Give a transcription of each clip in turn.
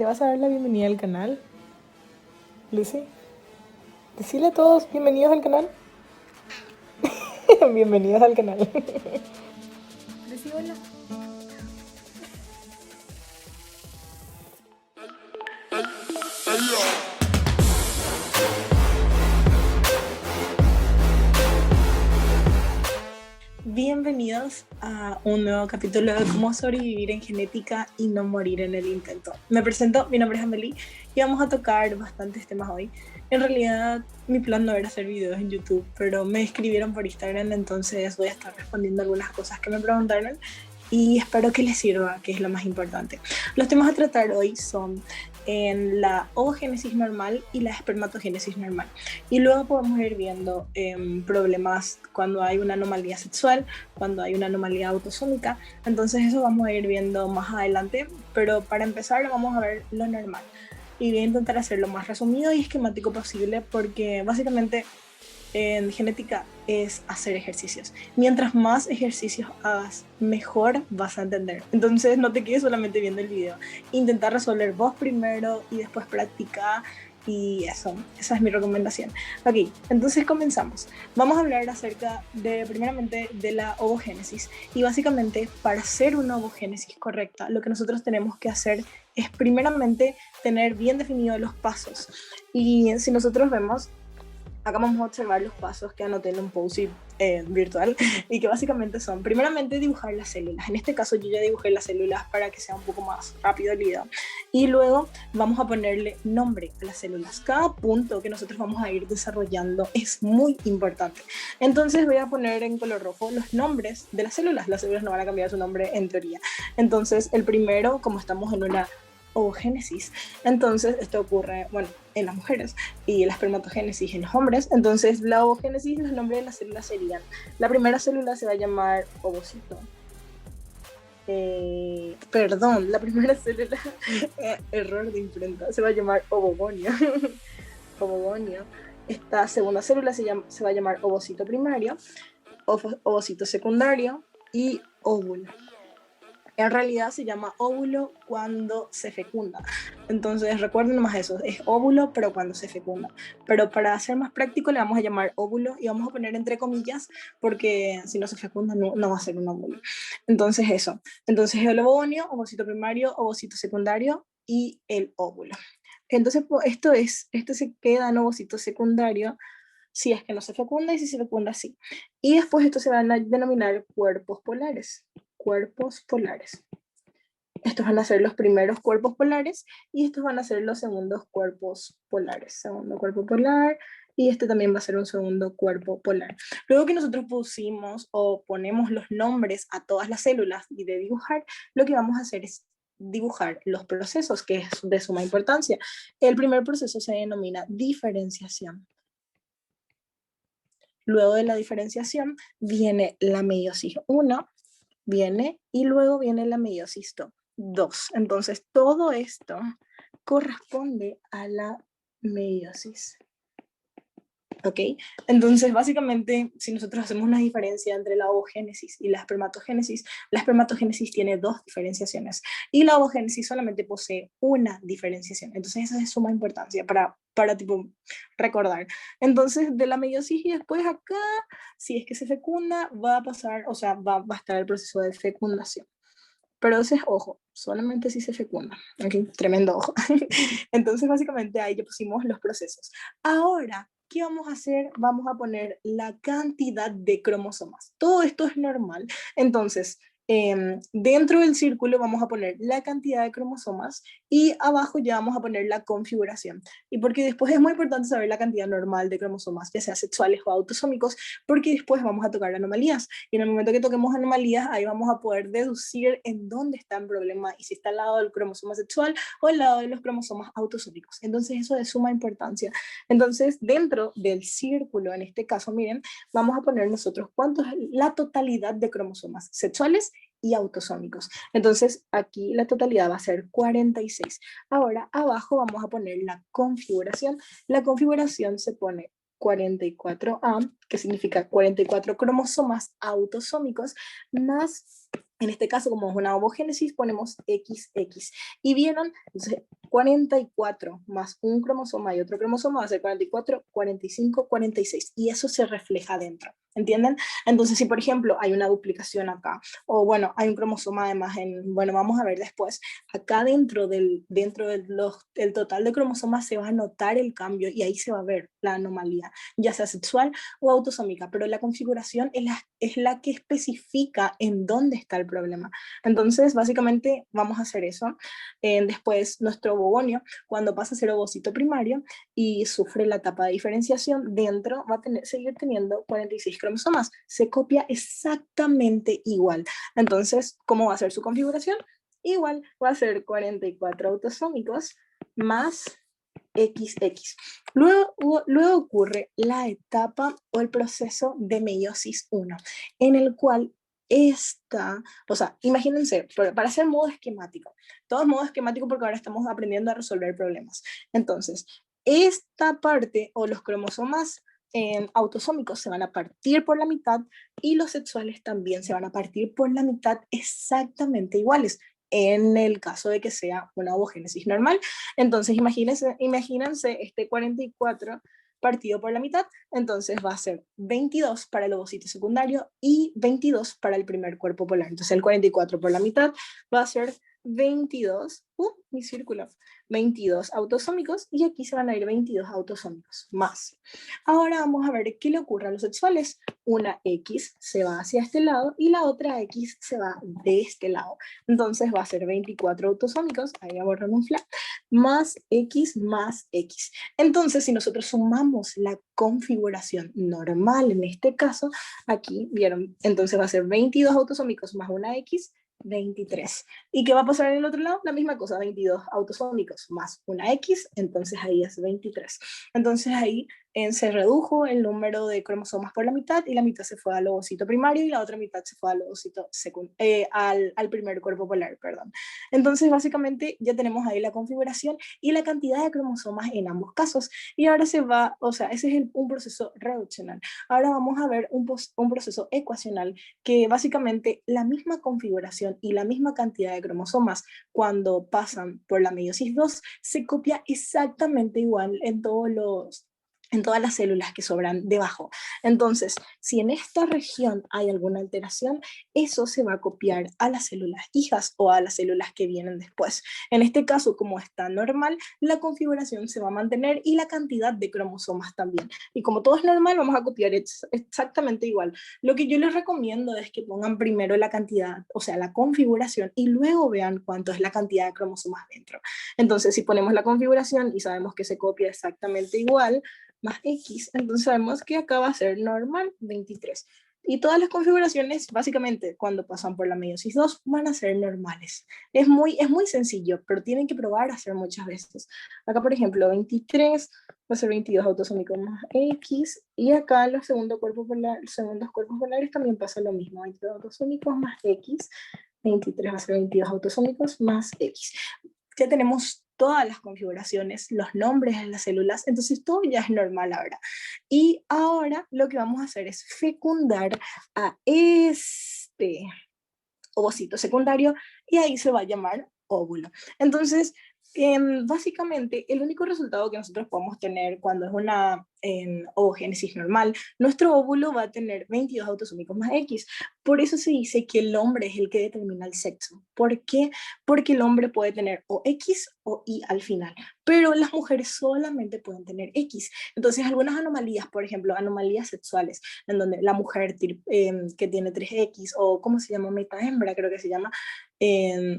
¿Le vas a dar la bienvenida al canal? Lucy, decirle a todos bienvenidos al canal. Bienvenidos al canal. Decí hola. Bienvenidos a un nuevo capítulo de cómo sobrevivir en genética y no morir en el intento. Me presento, mi nombre es Amelie y vamos a tocar bastantes temas hoy. En realidad mi plan no era hacer videos en YouTube, pero me escribieron por Instagram, entonces voy a estar respondiendo algunas cosas que me preguntaron y espero que les sirva, que es lo más importante. Los temas a tratar hoy son en la ovogénesis normal y la espermatogénesis normal. Y luego podemos ir viendo problemas cuando hay una anomalía sexual, cuando hay una anomalía autosómica. Entonces eso vamos a ir viendo más adelante, pero para empezar vamos a ver lo normal. Y voy a intentar hacerlo lo más resumido y esquemático posible porque básicamente en genética es hacer ejercicios. Mientras más ejercicios hagas, mejor vas a entender. Entonces no te quedes solamente viendo el video. Intenta resolver vos primero y después practica. Y eso, esa es mi recomendación. Ok, entonces comenzamos. Vamos a hablar acerca de, primeramente, de la ovogénesis. Y básicamente, para hacer una ovogénesis correcta, lo que nosotros tenemos que hacer es primeramente tener bien definidos los pasos. Y si nosotros vemos, acá vamos a observar los pasos que anoté en un post-it virtual y que básicamente son, primeramente, dibujar las células. En este caso yo ya dibujé las células para que sea un poco más rápido el video. Y luego vamos a ponerle nombre a las células. Cada punto que nosotros vamos a ir desarrollando es muy importante. Entonces voy a poner en color rojo los nombres de las células. Las células no van a cambiar su nombre en teoría. Entonces el primero, como estamos en una ovogénesis, entonces esto ocurre, bueno, en las mujeres, y la espermatogénesis en los hombres. Entonces la ovogénesis, los nombres de las células serían, la primera célula se va a llamar ovocito, perdón, la primera célula error de imprenta, se va a llamar ovogonio. Ovogonio. Esta segunda célula se va a llamar ovocito primario, ovocito secundario y óvulo. En realidad se llama óvulo cuando se fecunda. Entonces recuerden nomás eso, es óvulo pero cuando se fecunda. Pero para ser más práctico le vamos a llamar óvulo y vamos a poner entre comillas porque si no se fecunda no va a ser un óvulo. Entonces eso, entonces el ovogonio, ovocito primario, ovocito secundario y el óvulo. Entonces esto se queda en ovocito secundario si es que no se fecunda y si se fecunda sí. Y después esto se van a denominar cuerpos polares. Cuerpos polares. Estos van a ser los primeros cuerpos polares y estos van a ser los segundos cuerpos polares. Segundo cuerpo polar y este también va a ser un segundo cuerpo polar. Luego que nosotros pusimos o ponemos los nombres a todas las células y de dibujar, lo que vamos a hacer es dibujar los procesos, que es de suma importancia. El primer proceso se denomina diferenciación. Luego de la diferenciación viene la meiosis 1, y luego viene la meiosis 2. Entonces todo esto corresponde a la meiosis. ¿Ok? Entonces, básicamente, si nosotros hacemos una diferencia entre la ovogénesis y la espermatogénesis tiene dos diferenciaciones y la ovogénesis solamente posee una diferenciación. Entonces, eso es de suma importancia para tipo, recordar. Entonces, de la meiosis y después acá, si es que se fecunda, va a pasar, o sea, va a estar el proceso de fecundación. Pero ese es ojo, solamente si se fecunda. Okay, tremendo ojo. Entonces, básicamente ahí ya pusimos los procesos. Ahora, ¿qué vamos a hacer? Vamos a poner la cantidad de cromosomas. Todo esto es normal. Entonces, dentro del círculo vamos a poner la cantidad de cromosomas y abajo ya vamos a poner la configuración. Y porque después es muy importante saber la cantidad normal de cromosomas, ya sea sexuales o autosómicos, porque después vamos a tocar anomalías. Y en el momento que toquemos anomalías, ahí vamos a poder deducir en dónde está el problema y si está al lado del cromosoma sexual o al lado de los cromosomas autosómicos. Entonces eso es de suma importancia. Entonces dentro del círculo, en este caso, miren, vamos a poner nosotros cuánto es la totalidad de cromosomas sexuales y autosómicos. Entonces aquí la totalidad va a ser 46. Ahora abajo vamos a poner la configuración. La configuración se pone 44A, que significa 44 cromosomas autosómicos, más En este caso, como es una ovogénesis, ponemos XX. Y vieron, entonces 44 más un cromosoma y otro cromosoma va a ser 44, 45, 46. Y eso se refleja adentro. ¿Entienden? Entonces, si por ejemplo hay una duplicación acá, o bueno, hay un cromosoma además bueno, vamos a ver después, acá del total de cromosomas se va a notar el cambio y ahí se va a ver la anomalía, ya sea sexual o autosómica, pero la configuración es la que especifica en dónde está el problema. Entonces, básicamente vamos a hacer eso. Después, nuestro ovogonio, cuando pasa a ser ovocito primario y sufre la etapa de diferenciación, dentro va a seguir teniendo 46 cromosomas. Se copia exactamente igual. Entonces, ¿cómo va a ser su configuración? Igual va a ser 44 autosómicos más XX. Luego ocurre la etapa o el proceso de meiosis 1, en el cual o sea, imagínense, para hacer modo esquemático, todo es modo esquemático porque ahora estamos aprendiendo a resolver problemas. Entonces, esta parte o los cromosomas autosómicos se van a partir por la mitad y los sexuales también se van a partir por la mitad exactamente iguales en el caso de que sea una ovogénesis normal. Entonces, imagínense este 44 partido por la mitad, entonces va a ser 22 para el ovocito secundario y 22 para el primer cuerpo polar. Entonces el 44 por la mitad va a ser 22, mi círculo, 22 autosómicos y aquí se van a ir 22 autosómicos más. Ahora vamos a ver qué le ocurre a los sexuales. Una X se va hacia este lado y la otra X se va de este lado. Entonces va a ser 24 autosómicos, ahí voy a borrar un flag, más X más X. Entonces, si nosotros sumamos la configuración normal, en este caso, aquí, ¿vieron? Entonces va a ser 22 autosómicos más una X, 23. ¿Y qué va a pasar en el otro lado? La misma cosa, 22 autosómicos más una X, entonces ahí es 23. Entonces ahí se redujo el número de cromosomas por la mitad y la mitad se fue al ovocito primario y la otra mitad se fue al ovocito al primer cuerpo polar, perdón. Entonces básicamente ya tenemos ahí la configuración y la cantidad de cromosomas en ambos casos. Y ahora o sea, ese es un proceso reduccional. Ahora vamos a ver un proceso ecuacional que básicamente la misma configuración y la misma cantidad de cromosomas cuando pasan por la meiosis 2 se copia exactamente igual en todas las células que sobran debajo. Entonces, si en esta región hay alguna alteración, eso se va a copiar a las células hijas o a las células que vienen después. En este caso, como está normal, la configuración se va a mantener y la cantidad de cromosomas también. Y como todo es normal, vamos a copiar exactamente igual. Lo que yo les recomiendo es que pongan primero la cantidad, o sea, la configuración, y luego vean cuánto es la cantidad de cromosomas dentro. Entonces, si ponemos la configuración y sabemos que se copia exactamente igual, más X, entonces sabemos que acá va a ser normal 23. Y todas las configuraciones, básicamente, cuando pasan por la meiosis 2, van a ser normales. Es muy sencillo, pero tienen que probar a hacer muchas veces. Acá, por ejemplo, 23 va a ser 22 autosómicos más X, y acá en los segundos cuerpos polares también pasa lo mismo, 22 autosómicos más X, 23 va a ser 22 autosómicos más X. Ya tenemos todas las configuraciones, los nombres de las células, entonces todo ya es normal ahora. Y ahora lo que vamos a hacer es fecundar a este ovocito secundario y ahí se va a llamar óvulo. Entonces, básicamente, el único resultado que nosotros podemos tener cuando es una ovogénesis normal, nuestro óvulo va a tener 22 autosómicos más X. Por eso se dice que el hombre es el que determina el sexo. ¿Por qué? Porque el hombre puede tener o X o Y al final, pero las mujeres solamente pueden tener X. Entonces, algunas anomalías, por ejemplo, anomalías sexuales, en donde la mujer que tiene 3X, o ¿cómo se llama? Meta hembra, creo que se llama,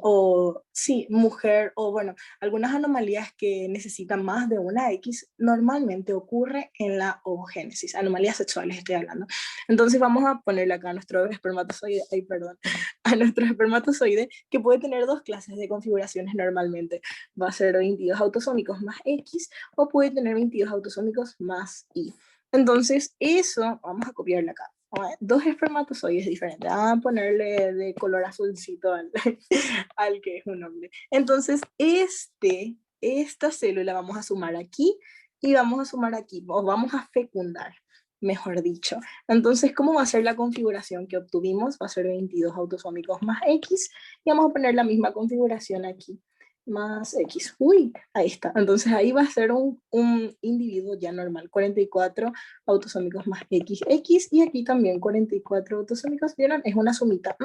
o sí, mujer, o bueno, algunas anomalías que necesitan más de una X, normalmente ocurre en la ovogénesis, anomalías sexuales estoy hablando. Entonces vamos a ponerle acá a nuestro espermatozoide, ay, perdón, a nuestro espermatozoide, que puede tener dos clases de configuraciones normalmente. Va a ser 22 autosómicos más X, o puede tener 22 autosómicos más Y. Entonces eso, vamos a copiarle acá. Dos espermatozoides diferentes. Vamos a ponerle de color azulcito al que es un hombre. Entonces, esta célula vamos a sumar aquí y vamos a sumar aquí, o vamos a fecundar. mejor dicho. Entonces, ¿cómo va a ser la configuración que obtuvimos? Va a ser 22 autosómicos más X, y vamos a poner la misma configuración aquí, más X. Uy, ahí está. Entonces ahí va a ser un individuo ya normal, 44 autosómicos más XX, y aquí también 44 autosómicos, ¿vieron? Es una sumita,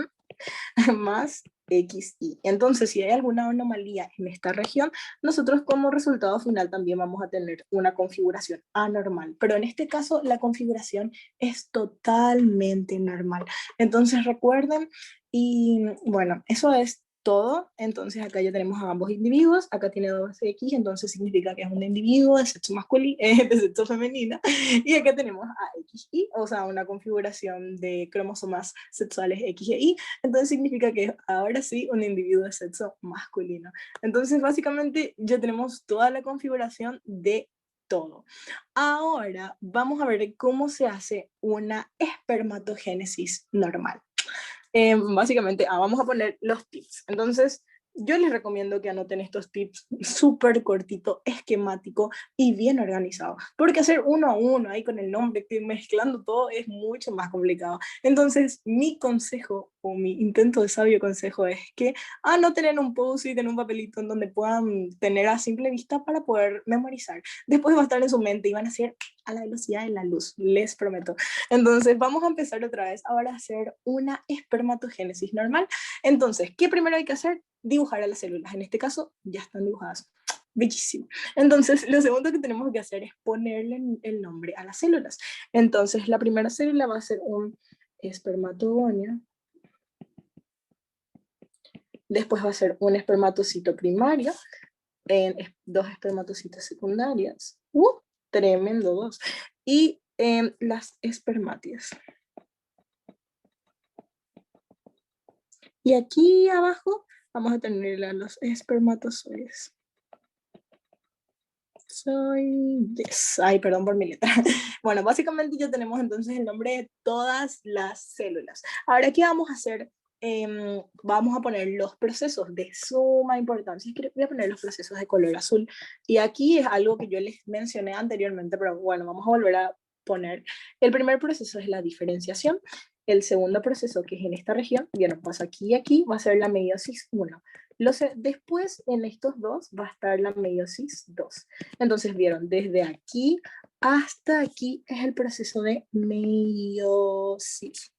más XY. Entonces, si hay alguna anomalía en esta región, nosotros como resultado final también vamos a tener una configuración anormal. Pero en este caso, la configuración es totalmente normal. Entonces, recuerden, y bueno, eso es todo. Entonces acá ya tenemos a ambos individuos, acá tiene 2X, entonces significa que es un individuo de sexo masculino, de sexo femenino, y acá tenemos a XY, o sea, una configuración de cromosomas sexuales X e Y, entonces significa que es ahora sí un individuo de sexo masculino. Entonces básicamente ya tenemos toda la configuración de todo. Ahora vamos a ver cómo se hace una espermatogénesis normal. Básicamente, vamos a poner los tips. Entonces, yo les recomiendo que anoten estos tips súper cortito, esquemático y bien organizado, porque hacer uno a uno ahí con el nombre, que mezclando todo es mucho más complicado. Entonces, mi consejo o mi intento de sabio consejo es que anoten en un post-it, en un papelito en donde puedan tener a simple vista para poder memorizar. Después va a estar en su mente y van a ser a la velocidad de la luz, les prometo. Entonces, vamos a empezar otra vez ahora a hacer una espermatogénesis normal. Entonces, ¿qué primero hay que hacer? Dibujar a las células. En este caso, ya están dibujadas. Bellísimo. Entonces, lo segundo que tenemos que hacer es ponerle el nombre a las células. Entonces, la primera célula va a ser un espermatogonio. Después va a ser un espermatocito primario, dos espermatocitos secundarias. Tremendo, dos. Y las espermátidas. Y aquí abajo vamos a tener a los espermatozoides. Ay, perdón por mi letra. Bueno, básicamente ya tenemos entonces el nombre de todas las células. Ahora, ¿qué vamos a hacer? Vamos a poner los procesos de suma importancia. Voy a poner los procesos de color azul. Y aquí es algo que yo les mencioné anteriormente, pero bueno, vamos a volver a poner. El primer proceso es la diferenciación. El segundo proceso, que es en esta región, ya nos pasa aquí y aquí, va a ser la meiosis 1. Después, en estos dos, va a estar la meiosis 2. Entonces, vieron, desde aquí hasta aquí es el proceso de meiosis.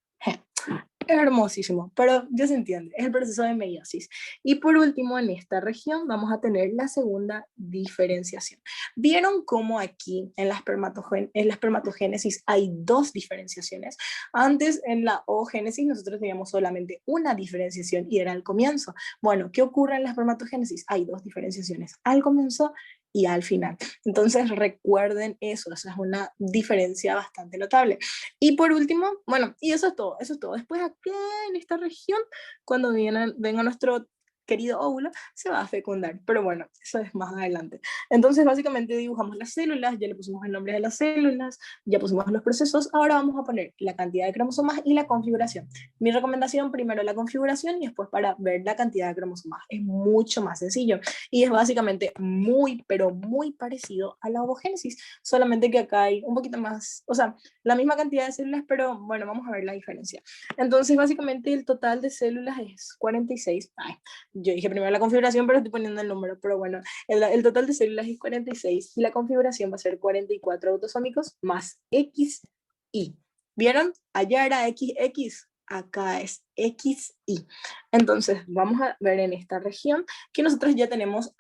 Hermosísimo, pero ya se entiende, es el proceso de meiosis. Y por último, en esta región vamos a tener la segunda diferenciación. ¿Vieron cómo aquí en la espermatogénesis hay dos diferenciaciones? Antes en la oogénesis nosotros teníamos solamente una diferenciación y era al comienzo. Bueno, ¿qué ocurre en la espermatogénesis? Hay dos diferenciaciones, al comienzo y al final. Entonces recuerden eso, esa es una diferencia bastante notable. Y por último, bueno, y eso es todo, eso es todo. Después acá en esta región, cuando venga nuestro querido óvulo, se va a fecundar. Pero bueno, eso es más adelante. Entonces, básicamente dibujamos las células, ya le pusimos el nombre de las células, ya pusimos los procesos, ahora vamos a poner la cantidad de cromosomas y la configuración. Mi recomendación, primero la configuración y después para ver la cantidad de cromosomas. Es mucho más sencillo y es básicamente muy, pero muy parecido a la ovogénesis, solamente que acá hay un poquito más, o sea, la misma cantidad de células, pero bueno, vamos a ver la diferencia. Entonces, básicamente el total de células es 46. Ay, yo dije primero la configuración, pero estoy poniendo el número, pero bueno, el total de células es 46 y la configuración va a ser 44 autosómicos más XY. ¿Vieron? Allá era XX, acá es XY. Entonces, vamos a ver en esta región que nosotros ya tenemos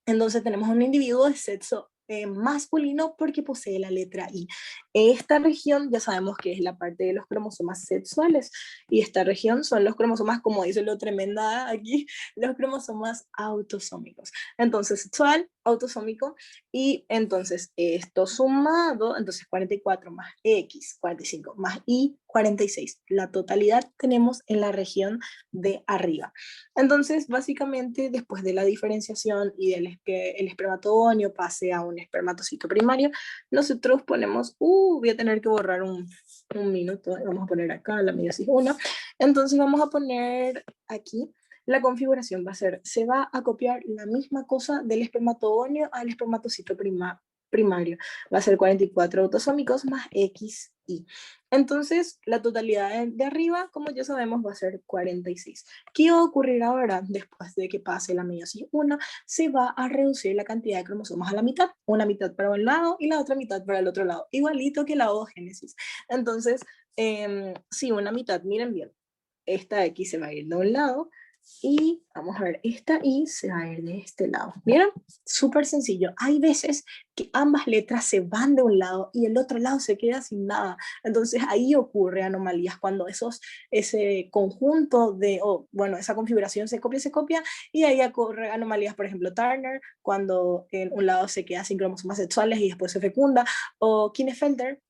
entonces tenemos un individuo de sexo masculino porque posee la letra I. Esta región ya sabemos que es la parte de los cromosomas sexuales y esta región son los cromosomas, como dice lo tremenda aquí, los cromosomas autosómicos. Entonces sexual, autosómico y entonces esto sumado, entonces 44 más X, 45 más Y, 46. La totalidad tenemos en la región de arriba. Entonces, básicamente, después de la diferenciación y del que el espermatogonio pase a un espermatocito primario, nosotros ponemos, voy a tener que borrar un minuto, vamos a poner acá la meiosis 1, entonces vamos a poner aquí, la configuración va a ser, se va a copiar la misma cosa del espermatogonio al espermatocito primario. Va a ser 44 autosómicos más XY. Entonces, la totalidad de arriba, como ya sabemos, va a ser 46. ¿Qué va a ocurrir ahora? Después de que pase la meiosis 1, se va a reducir la cantidad de cromosomas a la mitad, una mitad para un lado y la otra mitad para el otro lado, igualito que la ovogénesis. Entonces, si una mitad, miren bien, esta X se va a ir de un lado y vamos a ver, esta Y se va a ir de este lado. ¿Vieron? Súper sencillo. Hay veces que ambas letras se van de un lado y el otro lado se queda sin nada. Entonces ahí ocurre anomalías cuando ese conjunto de, bueno, esa configuración se copia y ahí ocurre anomalías, por ejemplo, Turner, cuando en un lado se queda sin cromosomas sexuales y después se fecunda, o Klinefelter,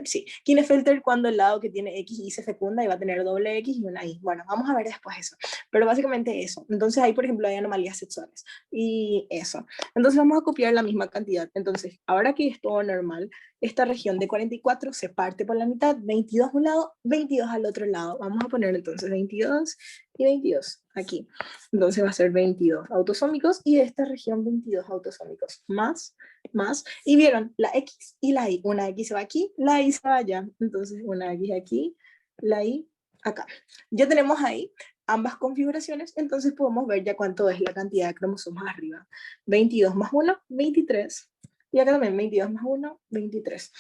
sí, Klinefelter cuando el lado que tiene X y se fecunda y va a tener doble X y una Y. Bueno, vamos a ver después eso, pero básicamente eso. Entonces ahí, por ejemplo, hay anomalías sexuales y eso. Entonces vamos a copiar la misma cantidad. Entonces, ahora que es todo normal, esta región de 44 se parte por la mitad, 22 a un lado, 22 al otro lado. Vamos a poner entonces 22 y 22 aquí. Entonces va a ser 22 autosómicos y de esta región 22 autosómicos. Más, y vieron la X y la Y. Una X se va aquí, la Y se va allá. Entonces una X aquí, la Y acá. Ya tenemos ahí ambas configuraciones, entonces podemos ver ya cuánto es la cantidad de cromosomas arriba. 22 más 1, 23. Y acá también 22 más 1, 23.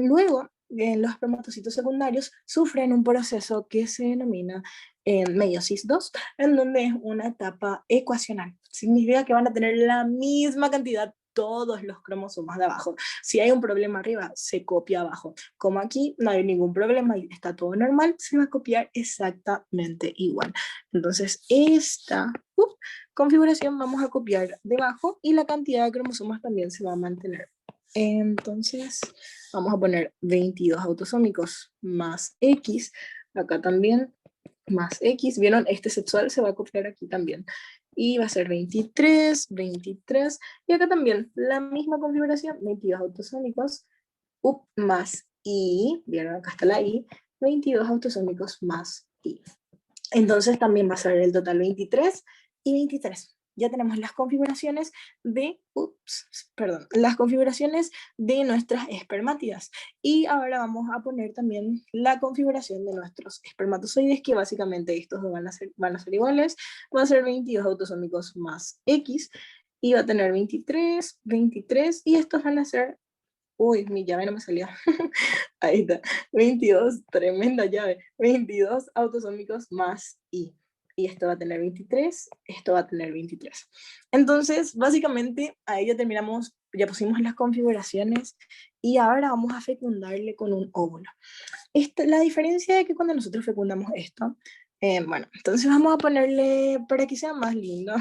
Luego, los espermatocitos secundarios sufren un proceso que se denomina meiosis 2, en donde es una etapa ecuacional. Significa que van a tener la misma cantidad todos los cromosomas de abajo. Si hay un problema arriba, se copia abajo. Como aquí no hay ningún problema y está todo normal, se va a copiar exactamente igual. Entonces, esta configuración vamos a copiar debajo y la cantidad de cromosomas también se va a mantener. Entonces, vamos a poner 22 autosómicos más X, acá también más X, ¿vieron? Este sexual se va a copiar aquí también. Y va a ser 23, 23, y acá también la misma configuración, 22 autosómicos, más Y, ¿vieron? Acá está la Y, 22 autosómicos más Y. Entonces también va a ser el total 23 y 23. Ya tenemos las configuraciones las configuraciones de nuestras espermátidas. Y ahora vamos a poner también la configuración de nuestros espermatozoides, que básicamente estos van a ser iguales. Va a ser 22 autosómicos más X, y va a tener 23, 23, y estos van a ser, uy, mi llave no me salió. Ahí está. 22, tremenda llave. 22 autosómicos más Y. Y esto va a tener 23, esto va a tener 23. Entonces, básicamente, ahí ya terminamos, ya pusimos las configuraciones y ahora vamos a fecundarle con un óvulo. La diferencia es que cuando nosotros fecundamos esto, bueno, entonces vamos a ponerle, para que sea más lindo,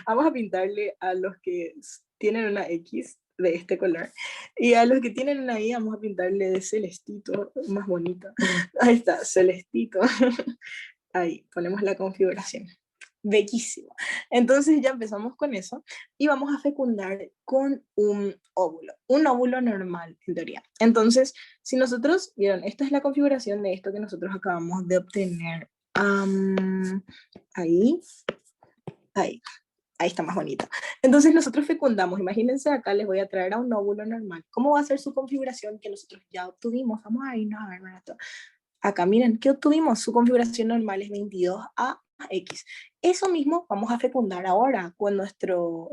vamos a pintarle a los que tienen una X de este color, y a los que tienen una Y vamos a pintarle de celestito, más bonito. Ahí está, celestito. Ahí, ponemos la configuración. Bellísimo. Entonces ya empezamos con eso y vamos a fecundar con un óvulo normal en teoría. Entonces, si nosotros, vieron, esta es la configuración de esto que nosotros acabamos de obtener. Ahí, ahí, ahí está más bonito. Entonces nosotros fecundamos, imagínense acá les voy a traer a un óvulo normal. ¿Cómo va a ser su configuración que nosotros ya obtuvimos? Vamos a irnos a ver esto. Acá miren, ¿qué obtuvimos? Su configuración normal es 22A más X. Eso mismo vamos a fecundar ahora con nuestro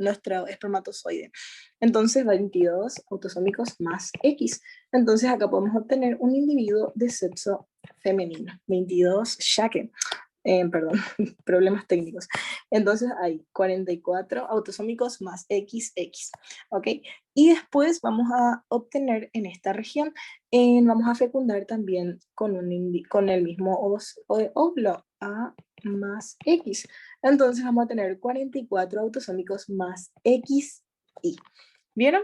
espermatozoide. Entonces 22 autosómicos más X. Entonces acá podemos obtener un individuo de sexo femenino. 22 Shake. Perdón, problemas técnicos. Entonces hay 44 autosómicos más XX, ¿ok? Y después vamos a obtener en esta región, vamos a fecundar también con el mismo óvulo, A más X. Entonces vamos a tener 44 autosómicos más XY. ¿Vieron?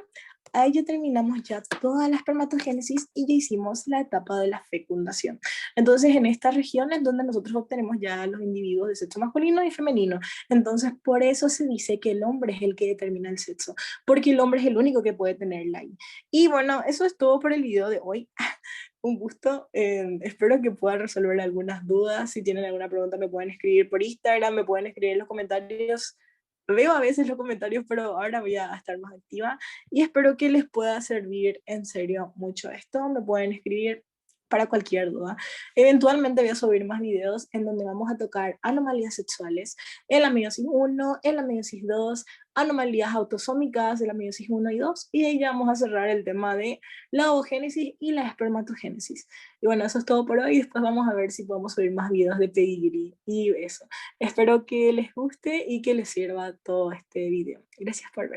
Ahí ya terminamos ya toda la espermatogénesis y ya hicimos la etapa de la fecundación. Entonces, en esta región es donde nosotros obtenemos ya los individuos de sexo masculino y femenino. Entonces, por eso se dice que el hombre es el que determina el sexo, porque el hombre es el único que puede tenerla ahí. Y bueno, eso es todo por el video de hoy. Un gusto, espero que pueda resolver algunas dudas. Si tienen alguna pregunta me pueden escribir por Instagram, me pueden escribir en los comentarios. veo a veces los comentarios, pero ahora voy a estar más activa y espero que les pueda servir en serio mucho esto. Me pueden escribir para cualquier duda. Eventualmente voy a subir más videos en donde vamos a tocar anomalías sexuales, en la meiosis 1, en la meiosis 2, anomalías autosómicas de la meiosis 1 y 2, y ahí ya vamos a cerrar el tema de la ovogénesis y la espermatogénesis. Y bueno, eso es todo por hoy. Después vamos a ver si podemos subir más videos de pedigrí y eso. Espero que les guste y que les sirva todo este video. Gracias por ver.